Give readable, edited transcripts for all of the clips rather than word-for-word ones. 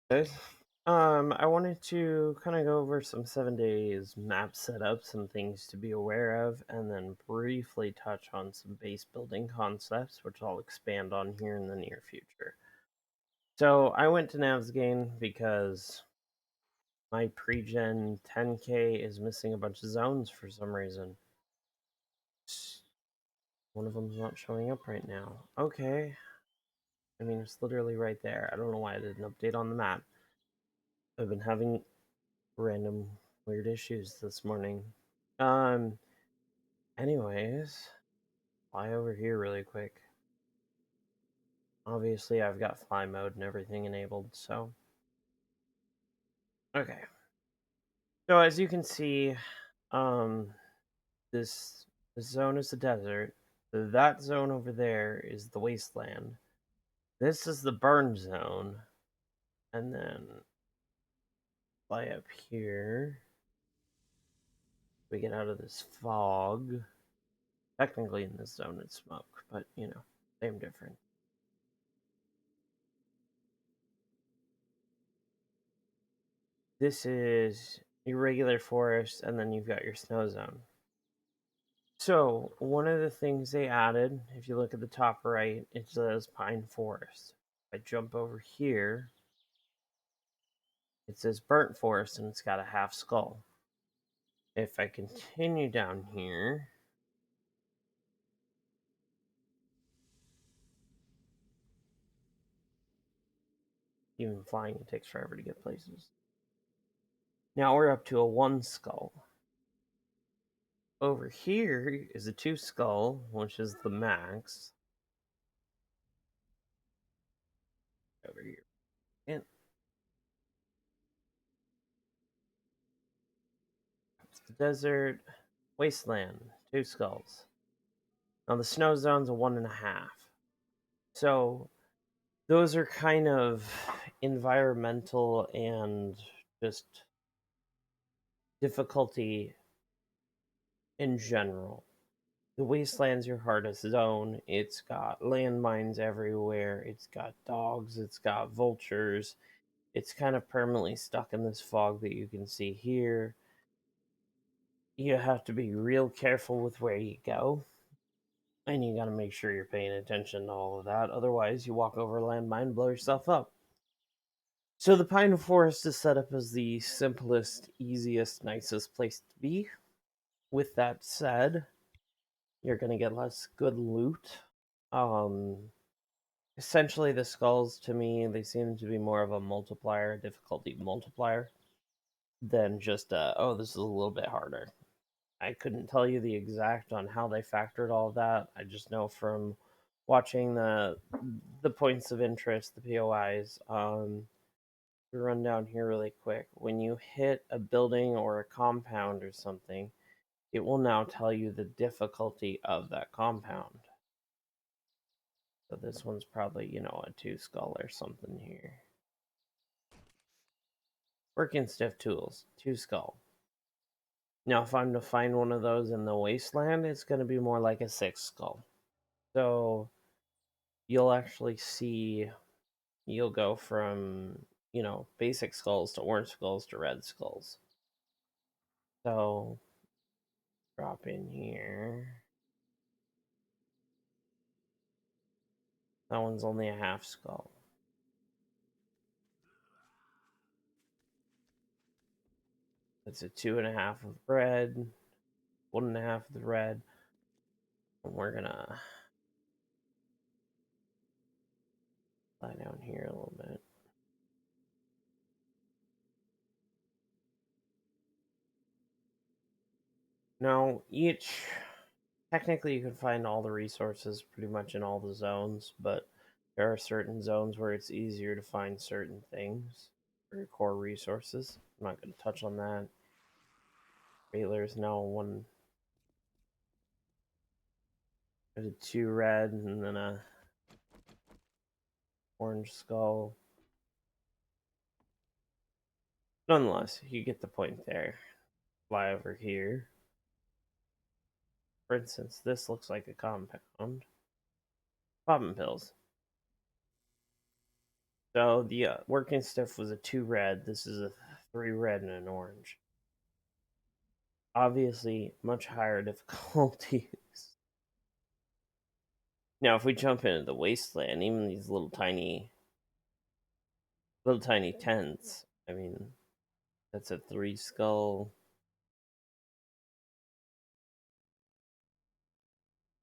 Guys. I wanted to kind of go over some 7 days map setup, some things to be aware of, and then briefly touch on some base building concepts, which I'll expand on here in the near future. So I went to Navsgain because my pre-gen 10K is missing a bunch of zones for some reason. One of them's not showing up right now. Okay. I mean, it's literally right there. I don't know why I didn't update on the map. I've been having random weird issues this morning. Um, anyways, fly over here really quick. Obviously, I've got fly mode and everything enabled, so. Okay. So, as you can see, um, this, this zone is the desert. That zone over there is the wasteland. This is the burn zone. And then fly up here. We get out of this fog. Technically, in this zone, it's smoke, but same difference. This is your regular forest, and then you've got your snow zone. So, one of the things they added, if you look at the top right, it says pine forest. If I jump over here, it says burnt forest, and it's got a half skull. If I continue down here, even flying, it takes forever to get places. Now we're up to a one skull. Over here is a two skull, which is the max. Over here. And it's the desert wasteland, two skulls. Now the snow zone's a 1.5. So those are kind of environmental and just difficulty in general. The wasteland's your hardest zone. It's got landmines everywhere. It's got dogs. It's got vultures. It's kind of permanently stuck in this fog that you can see here. You have to be real careful with where you go. And you got to make sure you're paying attention to all of that. Otherwise, you walk over a landmine, blow yourself up. So the pine forest is set up as the simplest, easiest, nicest place to be. With that said, you're gonna get less good loot. Um, Essentially, the skulls to me they seem to be more of a multiplier, difficulty multiplier, than just oh, this is a little bit harder. I couldn't tell you the exact on how they factored all of that. I just know from watching the points of interest, the POIs. To run down here really quick. When you hit a building or a compound or something, it will now tell you the difficulty of that compound. So this one's probably, a two skull or something here. Working stiff tools, two skull. Now, if I'm to find one of those in the wasteland, it's going to be more like a six skull. So you'll actually see, you'll go from, basic skulls to orange skulls to red skulls. So drop in here. That one's only a half skull. It's a 2.5 with red, 1.5 with red. And we're gonna lie down here a little bit. Now, technically you can find all the resources pretty much in all the zones, but there are certain zones where it's easier to find certain things for your core resources. I'm not going to touch on that. There's now one. There's a two red and then a orange skull. Nonetheless, you get the point there. Fly over here. For instance, this looks like a compound. Popping pills. So the working stiff was a 2 red. This is a 3 red and an orange. Obviously, much higher difficulties. Now, if we jump into the wasteland, even these little tiny tents. I mean, that's a 3 skull.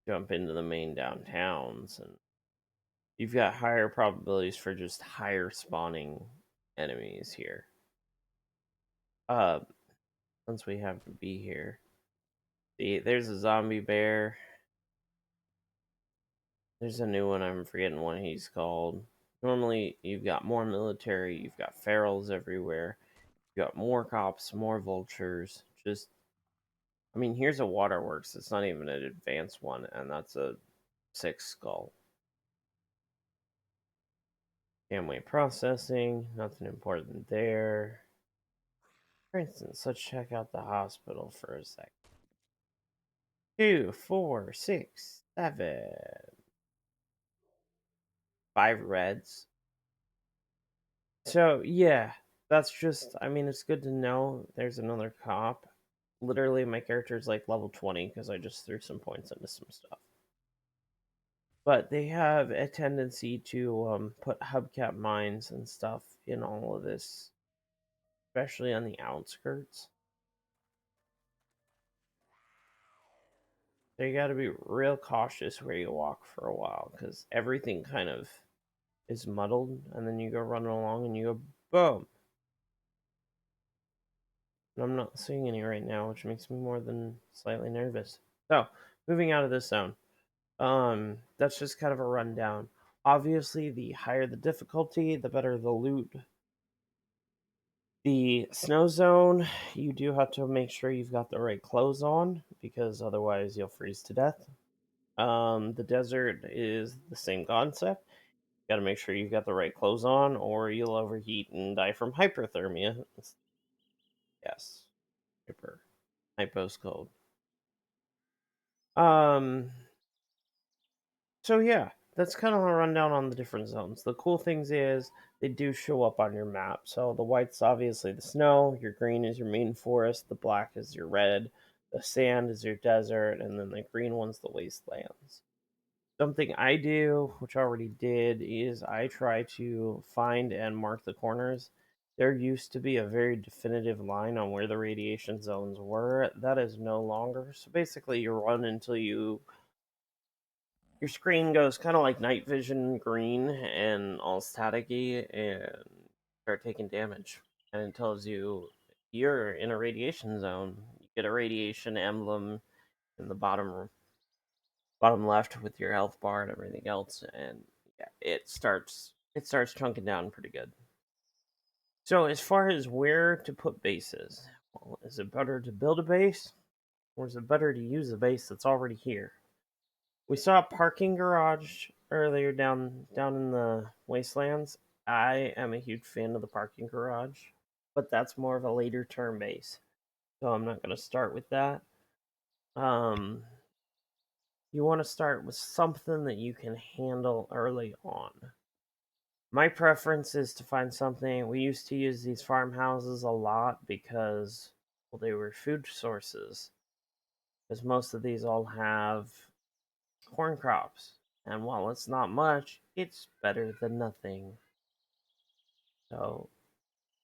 Jump into the main downtowns, and you've got higher probabilities for just higher spawning enemies here. Uh, once we have to be here. See, there's a zombie bear. There's a new one. I'm forgetting what he's called. Normally, you've got more military. You've got ferals everywhere. You've got more cops, more vultures. Just, I mean, here's a waterworks. It's not even an advanced one, and that's a 6 skull. Family processing. Nothing important there. For instance, let's check out the hospital for a sec. 2, 4, 6, 7. 5 reds. So, yeah, that's just, I mean, it's good to know there's another cop. Literally, my character's like level 20 because I just threw some points into some stuff. But they have a tendency to put hubcap mines and stuff in all of this, especially on the outskirts. So you got to be real cautious where you walk for a while because everything kind of is muddled, and then you go running along and you go boom. And I'm not seeing any right now, which makes me more than slightly nervous. So, moving out of this zone. That's just kind of a rundown. Obviously, the higher the difficulty, the better the loot. The snow zone, you do have to make sure you've got the right clothes on because otherwise you'll freeze to death. The desert is the same concept. You got to make sure you've got the right clothes on, or you'll overheat and die from hyperthermia. Yes, hypo's cold. Um, so yeah, that's kind of a rundown on the different zones. The cool things is they do show up on your map. So the white's obviously the snow, your green is your main forest, the black is your red, the sand is your desert, and then the green one's the wastelands. Something I do, which I already did, is I try to find and mark the corners. There used to be a very definitive line on where the radiation zones were. That is no longer. So basically, you run until your screen goes kind of like night vision green and all staticky and start taking damage. And it tells you you're in a radiation zone. You get a radiation emblem in the bottom left with your health bar and everything else, and yeah, it starts chunking down pretty good. So as far as where to put bases, well, is it better to build a base or is it better to use a base that's already here? We saw a parking garage earlier down in the wastelands. I am a huge fan of the parking garage, but that's more of a later term base. So I'm not going to start with that. Um, you want to start with something that you can handle early on. My preference is to find something. We used to use these farmhouses a lot because, well, they were food sources. Because most of these all have corn crops. And while it's not much, it's better than nothing. So,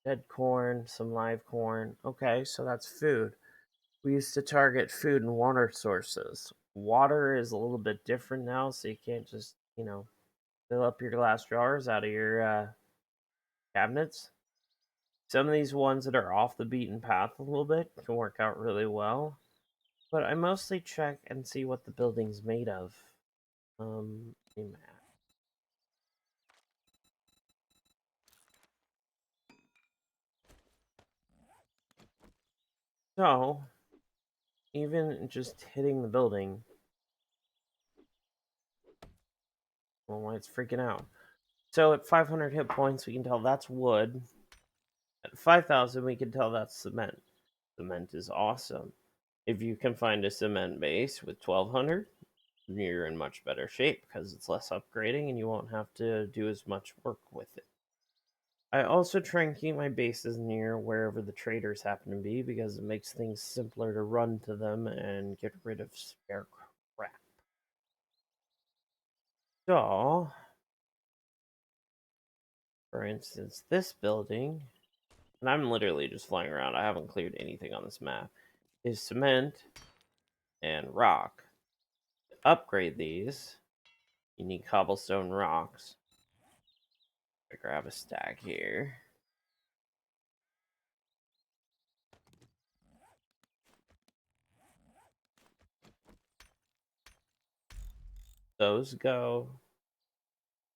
dead corn, some live corn. Okay, so that's food. We used to target food and water sources. Water is a little bit different now, so you can't just, fill up your glass jars out of your cabinets. Some of these ones that are off the beaten path a little bit can work out really well. But I mostly check and see what the building's made of. A map. So, even just hitting the building, well, why it's freaking out. So at 500 hit points, we can tell that's wood. At 5,000, we can tell that's cement. Cement is awesome. If you can find a cement base with 1,200, you're in much better shape because it's less upgrading and you won't have to do as much work with it. I also try and keep my bases near wherever the traders happen to be because it makes things simpler to run to them and get rid of spare crap. So, for instance, this building, and I'm literally just flying around, I haven't cleared anything on this map, is cement and rock. To upgrade these, you need cobblestone rocks. I grab a stack here. Those go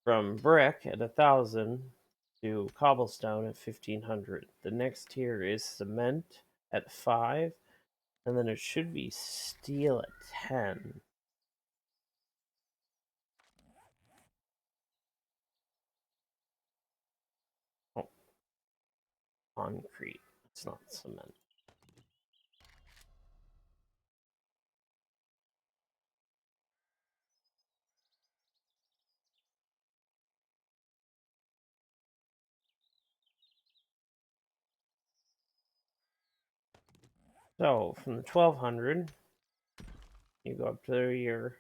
from brick at 1,000 to cobblestone at 1,500. The next tier is cement at 5, and then it should be steel at 10. Oh, concrete. It's not cement. So from the 1,200, you go up to your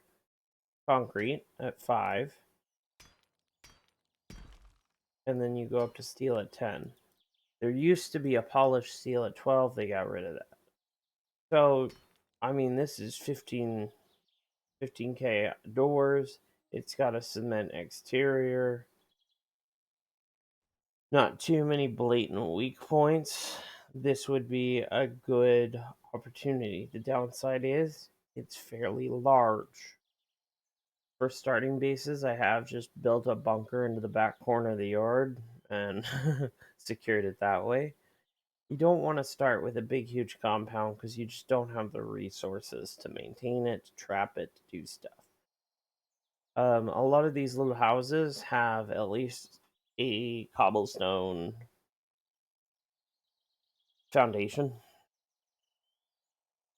concrete at 5, and then you go up to steel at 10. There used to be a polished steel at 12, they got rid of that. So, I mean, this is 15K doors. It's got a cement exterior. Not too many blatant weak points. This would be a good opportunity. The downside is it's fairly large. For starting bases, I have just built a bunker into the back corner of the yard and secured it that way. You don't want to start with a big, huge compound because you just don't have the resources to maintain it, to trap it, to do stuff. A lot of these little houses have at least a cobblestone foundation.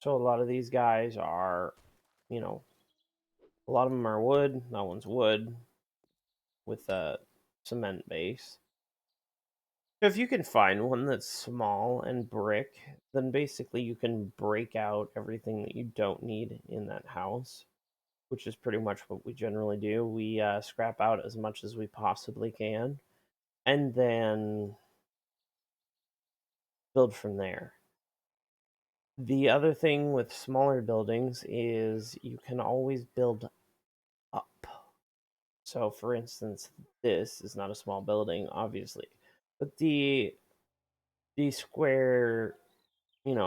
So a lot of these guys are, you know, a lot of them are wood. That one's wood with a cement base. So if you can find one that's small and brick, then basically you can break out everything that you don't need in that house, which is pretty much what we generally do. We scrap out as much as we possibly can and then build from there. The other thing with smaller buildings is you can always build up. So, for instance, this is not a small building, obviously, but the square,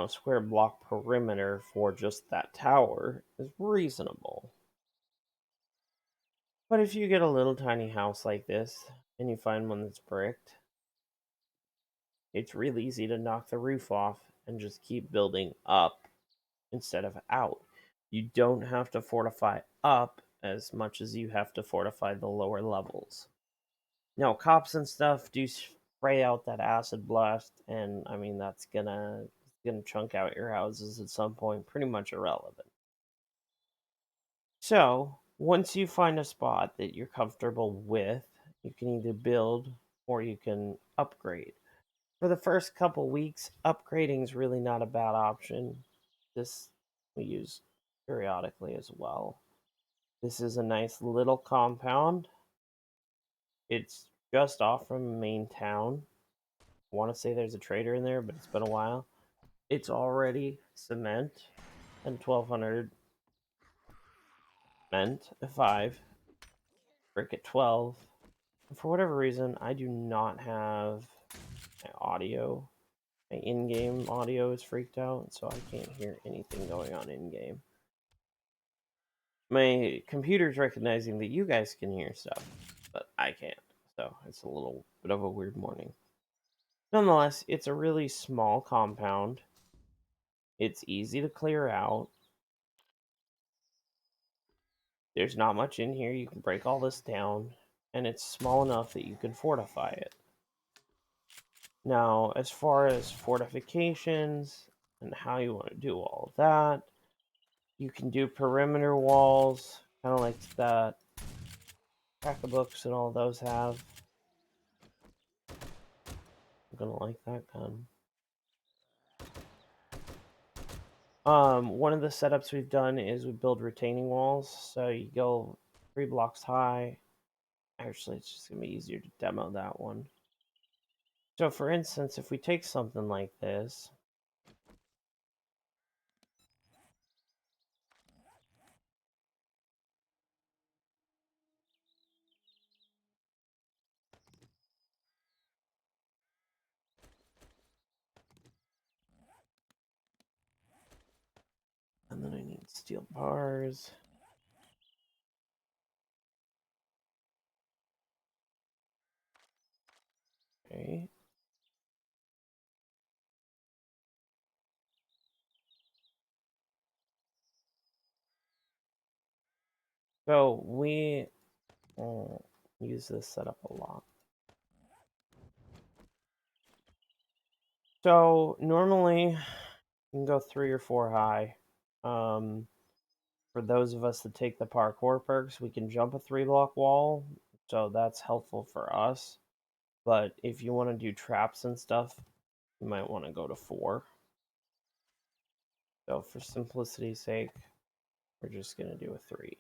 square block perimeter for just that tower is reasonable. But if you get a little tiny house like this and you find one that's bricked, it's really easy to knock the roof off and just keep building up instead of out. You don't have to fortify up as much as you have to fortify the lower levels. Now, cops and stuff do spray out that acid blast, and I mean that's gonna chunk out your houses at some point. Pretty much irrelevant. So once you find a spot that you're comfortable with, you can either build or you can upgrade. For the first couple weeks, upgrading is really not a bad option. This we use periodically as well. This is a nice little compound. It's just off from main town. I want to say there's a trader in there, but it's been a while. It's already cement and 1,200 cement at 5, brick at 12. And for whatever reason, I do not have my audio. My in-game audio is freaked out, so I can't hear anything going on in-game. My computer's recognizing that you guys can hear stuff, but I can't. So it's a little bit of a weird morning. Nonetheless, it's a really small compound. It's easy to clear out. There's not much in here. You can break all this down, and it's small enough that you can fortify it. Now, as far as fortifications and how you want to do all of that, you can do perimeter walls, kind of like that Pack-a-books and all those have. gonna like that gun. One of the setups we've done is we build retaining walls. So you go 3 blocks high. Actually, it's just gonna be easier to demo that one. So for instance, if we take something like this, and then I need steel bars. Okay. So we use this setup a lot. So normally you can go 3 or 4 high. For those of us that take the parkour perks, we can jump a 3 block wall. So that's helpful for us. But if you want to do traps and stuff, you might want to go to 4. So for simplicity's sake, we're just going to do a 3.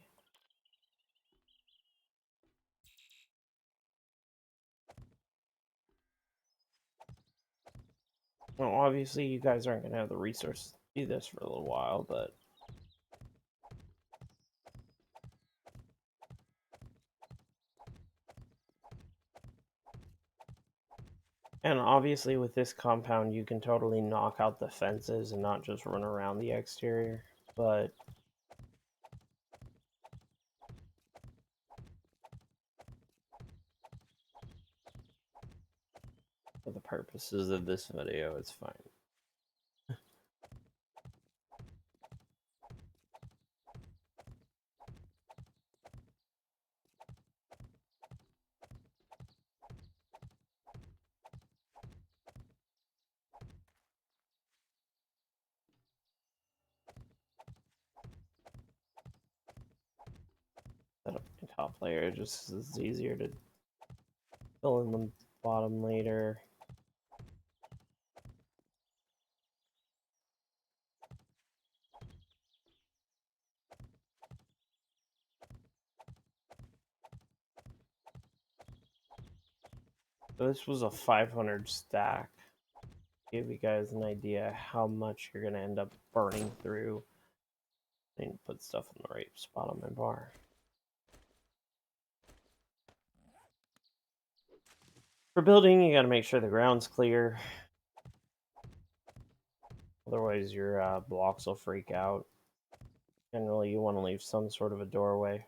Well, obviously you guys aren't going to have the resources to do this for a little while, but and obviously with this compound you can totally knock out the fences and not just run around the exterior, but for the purposes of this video, it's fine. Set up the top layer just 'cause it's easier to fill in the bottom later. So this was a 500 stack. Give you guys an idea how much you're going to end up burning through. I need to put stuff in the right spot on my bar. For building, you got to make sure the ground's clear. Otherwise, your blocks will freak out. Generally, you want to leave some sort of a doorway.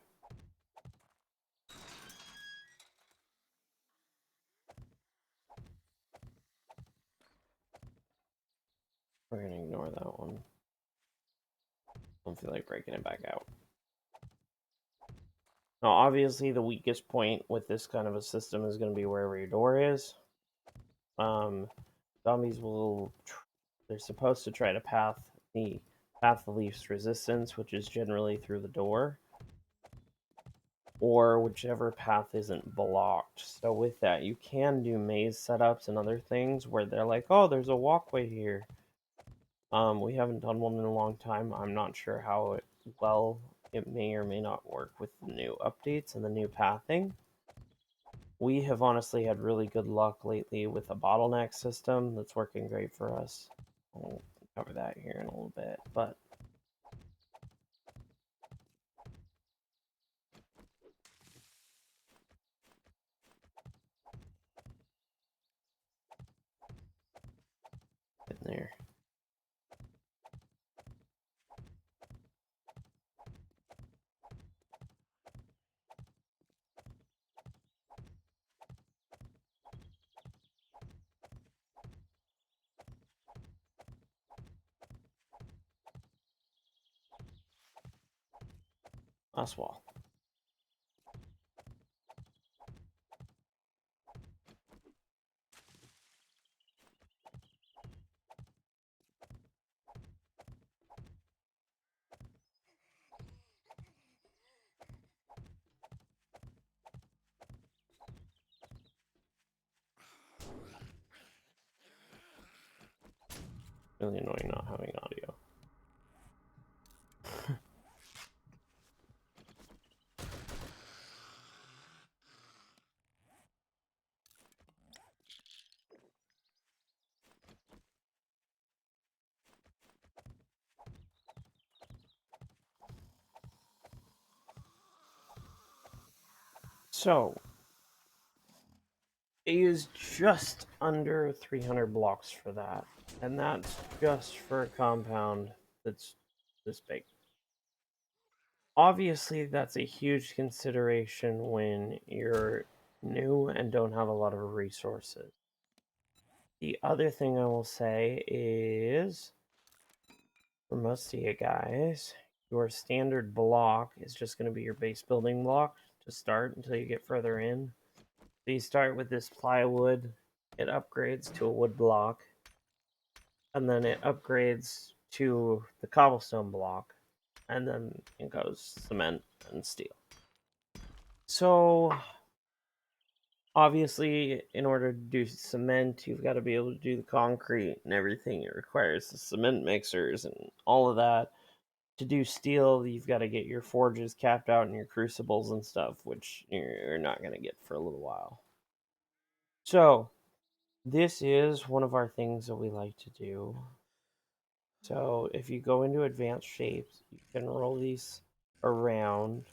We're going to ignore that one. Don't feel like breaking it back out. Now, obviously, the weakest point with this kind of a system is going to be wherever your door is. Zombies will... They're supposed to try to path of least resistance, which is generally through the door, or whichever path isn't blocked. So with that, you can do maze setups and other things where they're like, oh, there's a walkway here. We haven't done one in a long time. I'm not sure how well it may or may not work with the new updates and the new pathing. We have honestly had really good luck lately with a bottleneck system that's working great for us. We'll cover that here in a little bit, but in there. Last wall. Really annoying not having audio. So, it is just under 300 blocks for that. And that's just for a compound that's this big. Obviously, that's a huge consideration when you're new and don't have a lot of resources. The other thing I will say is, for most of you guys, your standard block is just going to be your base building block to start until you get further in. So you start with this plywood, it upgrades to a wood block, and then it upgrades to the cobblestone block, and then it goes cement and steel. So obviously, in order to do cement, you've got to be able to do the concrete and everything. It requires the cement mixers and all of that. To do steel, you've got to get your forges capped out and your crucibles and stuff, which you're not going to get for a little while. So, this is one of our things that we like to do. So, if you go into advanced shapes, you can roll these around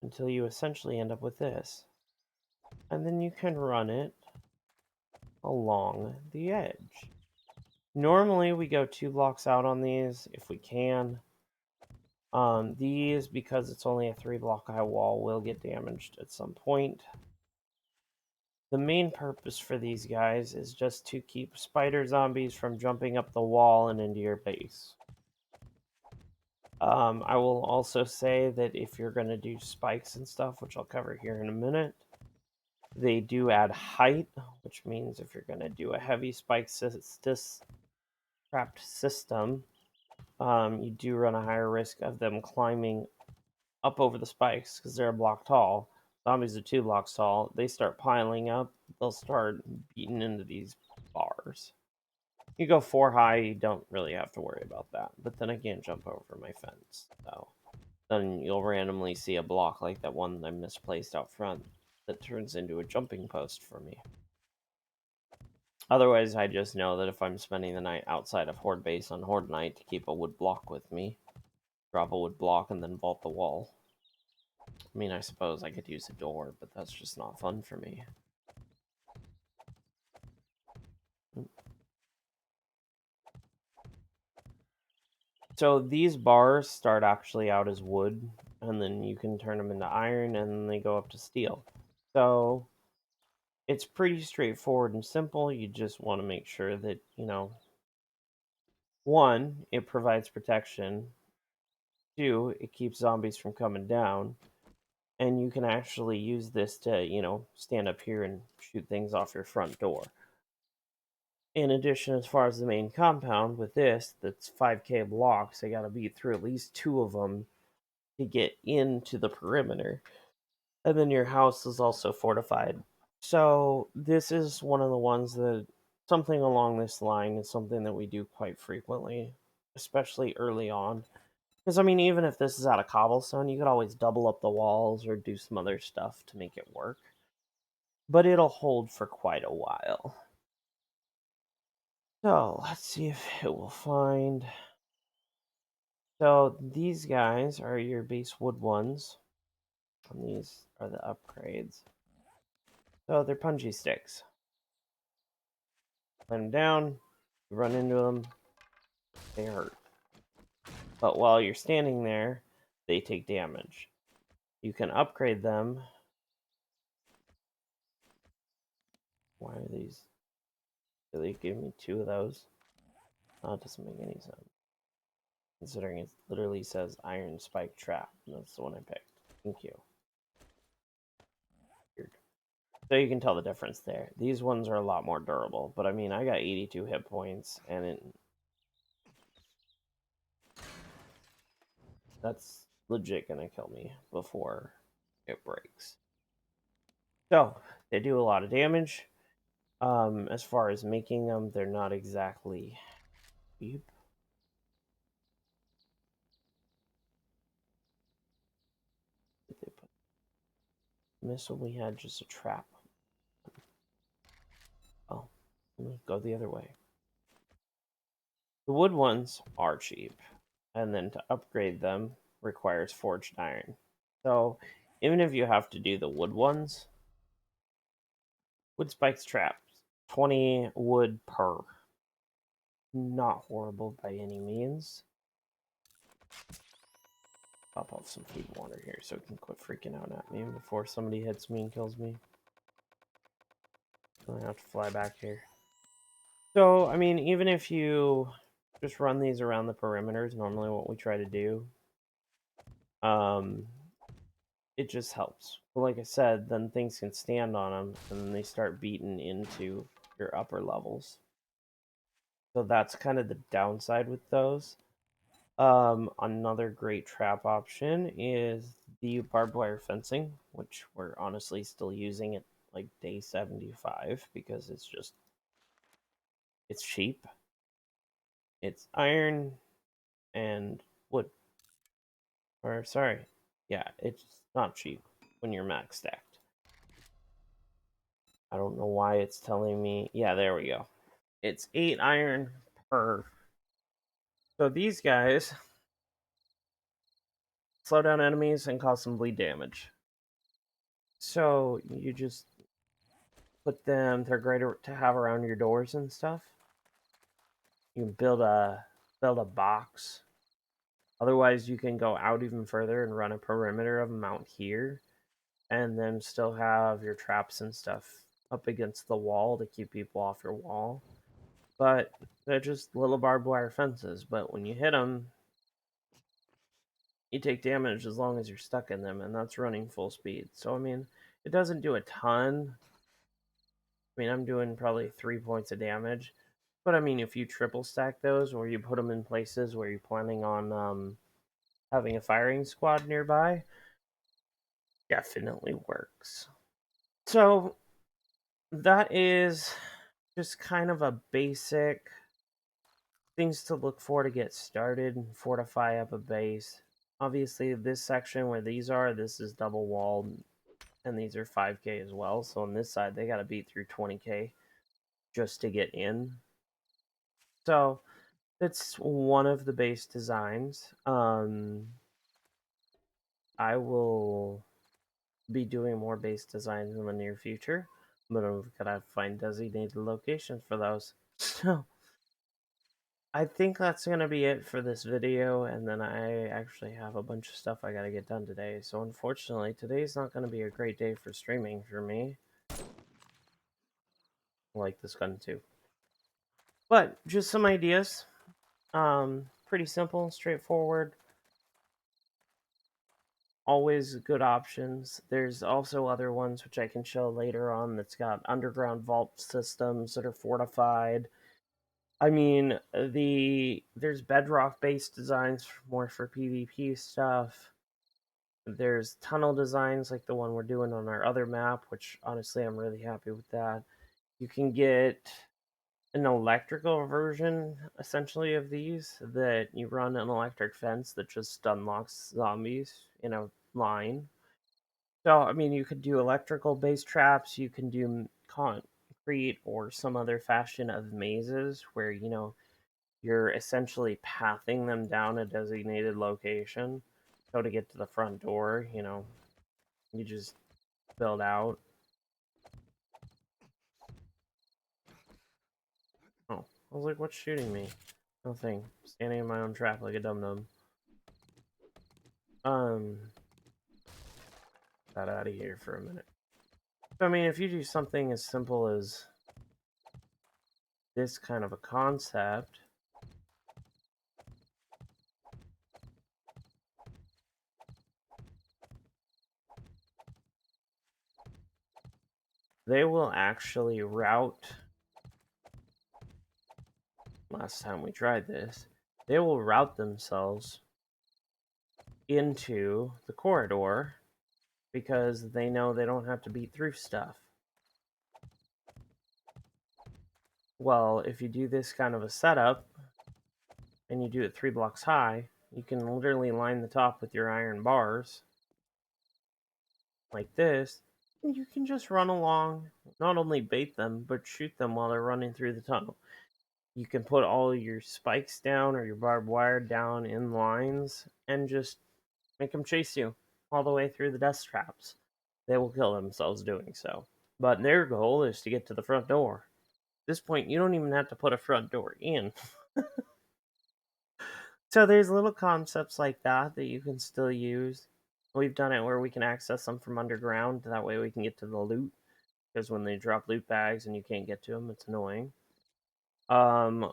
until you essentially end up with this. And then you can run it along the edge. Normally, we go 2 blocks out on these if we can. These, because it's only a 3-block high wall, will get damaged at some point. The main purpose for these guys is just to keep spider zombies from jumping up the wall and into your base. I will also say that if you're going to do spikes and stuff, which I'll cover here in a minute, they do add height, which means if you're going to do a heavy spike trapped system, you do run a higher risk of them climbing up over the spikes because they're a block tall. Zombies are 2 blocks tall. They start piling up. They'll start beating into these bars. You go 4 high, you don't really have to worry about that. But then I can't jump over my fence. So then you'll randomly see a block like that one that I misplaced out front that turns into a jumping post for me. Otherwise, I just know that if I'm spending the night outside of Horde base on Horde night to keep a wood block with me, drop a wood block and then vault the wall. I mean, I suppose I could use a door, but that's just not fun for me. So these bars start actually out as wood, and then you can turn them into iron, and then they go up to steel. So it's pretty straightforward and simple. You just want to make sure that, one, it provides protection. 2, it keeps zombies from coming down. And you can actually use this to, stand up here and shoot things off your front door. In addition, as far as the main compound, with this, that's 5k blocks, I gotta beat through at least 2 of them to get into the perimeter. And then your house is also fortified. So, this is one of the ones that something along this line is something that we do quite frequently, especially early on. Because, I mean, even if this is out of cobblestone, you could always double up the walls or do some other stuff to make it work. But it'll hold for quite a while. So, let's see if it will find. So, these guys are your base wood ones. And these are the upgrades. So, they're punchy sticks. Let them down, you run into them, they hurt. But while you're standing there, they take damage. You can upgrade them. Why are these? Really give me 2 of those? Oh, it doesn't make any sense. Considering it literally says Iron Spike Trap. And that's the one I picked. Thank you. Weird. So you can tell the difference there. These ones are a lot more durable. But I mean, I got 82 hit points. And that's legit gonna kill me before it breaks. So, they do a lot of damage. As far as making them, they're not exactly cheap. This one we had just a trap. Oh, let me go the other way. The wood ones are cheap, and then to upgrade them requires forged iron. So even if you have to do the wood ones, wood spikes traps, 20 wood per. Not horrible by any means. Pop off some food and water here so it can quit freaking out at me before somebody hits me and kills me. I have to fly back here. So, I mean, even if you just run these around the perimeters, normally what we try to do, um, it just helps. But like I said, then things can stand on them, and then they start beating into your upper levels. So that's kind of the downside with those. Another great trap option is the barbed wire fencing, which we're honestly still using at like day 75 because it's cheap. It's iron and wood. Or sorry, yeah, it's not cheap when you're max stacked. I don't know why it's telling me. Yeah, there we go. It's 8 iron per. So these guys slow down enemies and cause some bleed damage. So you just put them. They're great to have around your doors and stuff. You can build a box. Otherwise, you can go out even further and run a perimeter of them out here, and then still have your traps and stuff up against the wall to keep people off your wall. But they're just little barbed wire fences. But when you hit them, you take damage as long as you're stuck in them, and that's running full speed. So I mean, it doesn't do a ton. I mean, I'm doing probably 3 points of damage. But I mean, if you triple stack those, or you put them in places where you're planning on having a firing squad nearby, definitely works. So that is just kind of a basic things to look for to get started and fortify up a base. Obviously, this section where these are, this is double walled, and these are 5k as well. So on this side, they got to beat through 20k just to get in. So that's one of the base designs. I will be doing more base designs in the near future, but I've got to find designated locations for those. So I think that's going to be it for this video, and then I actually have a bunch of stuff I got to get done today. So unfortunately, today's not going to be a great day for streaming for me. I like this gun too. But just some ideas. Pretty simple, straightforward. Always good options. There's also other ones which I can show later on that's got underground vault systems that are fortified. I mean, there's bedrock based designs more for PvP stuff. There's tunnel designs like the one we're doing on our other map, which honestly I'm really happy with that. You can get an electrical version essentially of these that you run an electric fence that just unlocks zombies in a line. So, I mean, you could do electrical based traps, you can do concrete or some other fashion of mazes where, you're essentially pathing them down a designated location. So, to get to the front door, you just build out. Oh, I was like, what's shooting me? Nothing. Standing in my own trap like a dum dum. Got out of here for a minute. So, I mean, if you do something as simple as this kind of a concept, they will actually route. Last time we tried this, they will route themselves into the corridor because they know they don't have to beat through stuff. Well, if you do this kind of a setup and you do it 3 blocks high, you can literally line the top with your iron bars like this, and you can just run along, not only bait them, but shoot them while they're running through the tunnel. You can put all your spikes down or your barbed wire down in lines and just make them chase you all the way through the death traps. They will kill themselves doing so. But their goal is to get to the front door. At this point, you don't even have to put a front door in. So there's little concepts like that that you can still use. We've done it where we can access them from underground. That way we can get to the loot. Because when they drop loot bags and you can't get to them, it's annoying.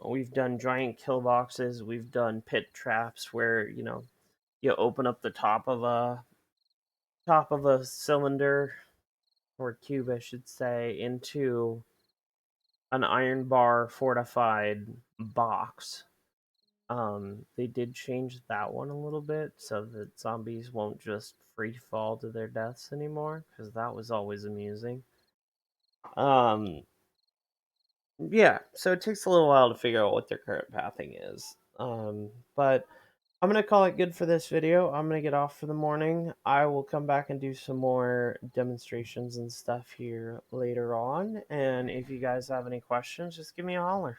We've done giant kill boxes. We've done pit traps where you open up the top of a cylinder or cube, I should say, into an iron bar fortified box. They did change that one a little bit so that zombies won't just free fall to their deaths anymore, because that was always amusing. Um, yeah, so it takes a little while to figure out what their current pathing is. But I'm gonna call it good for this video. I'm gonna get off for the morning. I will come back and do some more demonstrations and stuff here later on. And if you guys have any questions, just give me a holler.